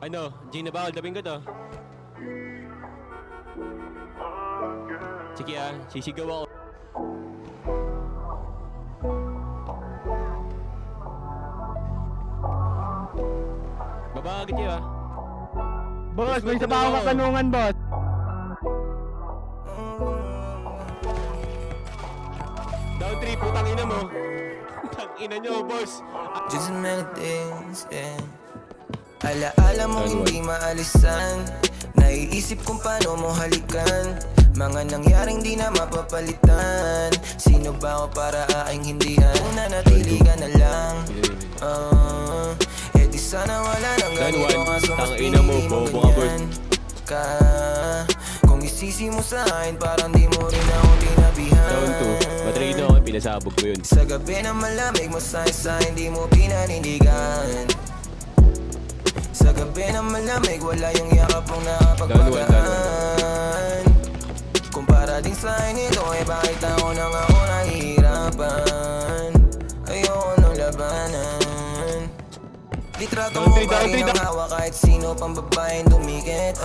Ano, Gina Bawal, dabing ko to. Sige sisigaw ako. Baba agad yun Boss, may isa pa akong katanungan, boss. Down 3, putang ina mo. Putang ina nyo, boss. Just many things, yeah. Alaala mong hindi maalisan. Naiisip kung paano mo halikan. Mga nangyaring di na mapapalitan. Sino ba ako para aking hindihan? Kung nanatili ka na lang, di sana wala nang ganito. Kaso mas pinili mo ganyan ka. Kung isisi mo sa akin, parang di mo rin ako tinabihan. Down 2, matrino ako, pinasabog ko yun. Sa gabi na malamig, masaya sa hindi mo pinanindigan. Sa gabi na malamig, wala yung yakap mong nakapagpagaan. Kumpara din sa akin ito, bakit ako nang ako nahihirapan? Ayoko nang labanan. Litrato mo pa rin ang hawak kahit sino pang babaeng dumikit.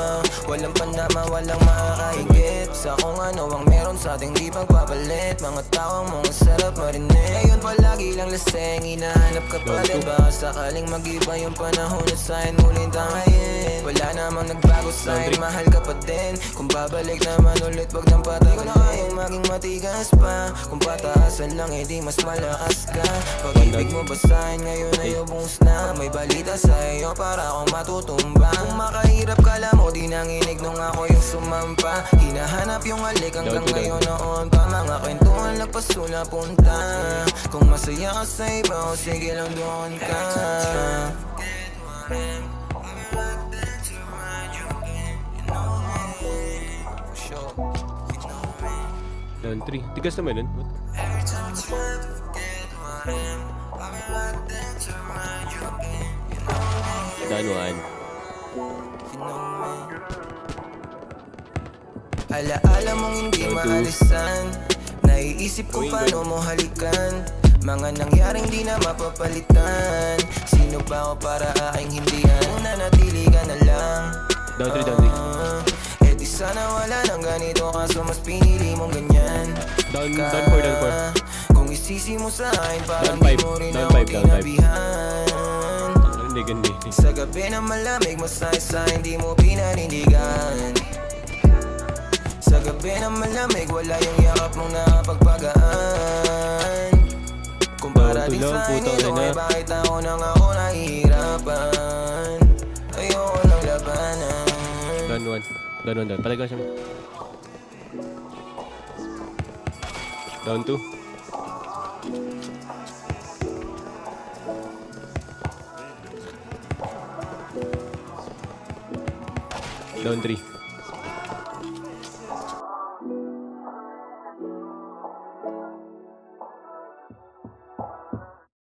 Walang panama, walang makakahigit sa kung ano ang meron sa ating di pagpapalit. Mga tawang mga sarap marinig. Ngayon palagi lang laseng, hinahanap ka pa din. Baka sakaling mag-iba yung panahon at sa'kin muling tangayin. Wala namang nagbago sa'kin, mahal ka pa din. Kung babalik naman ulit, wag nang patay ko na kayong maging matigas pa. Kung pataasan lang, edi mas malakas ka. Pag-ibig mo ba sa'kin ngayon ay ubos na? May balita sa iyo para akong matutumba. Kung makahirap ka lang mo, di nanginig nung ako yung sumampa. Hinahanap yung halik hanggang ngayon noon pa. Mga kwentuhan nagpasula punta. Kung masaya ka sa iba, o sige lang doon ka. Down 3, tigas naman nun. Danuan. Alaala mong hindi maalisan. Naiisip kung paano mo halikan. Mga nangyaring di na mapapalitan. Sino ba ako para aking hindihan? Kung nanatili ka na lang, Down 3, down 3. di sana wala nang ganito. Kaso mas pinili mong ganyan Down 4, down 4. Kung isisi mo sa akin, parang Down di five, mo rin down ako five, down five. tinabihan. Gandi. Sa gabi na malamig, masaya sa hindi mo pinanindigan. Sa gabi na malamig, wala yung yakap mong nakapagpagaan. Kumpara din sa akin ito, bakit ako nang ako nahihirapan? Ayoko nang labanan. Down 1. Down 1. Palaga siya mo. Down 2. Down 3.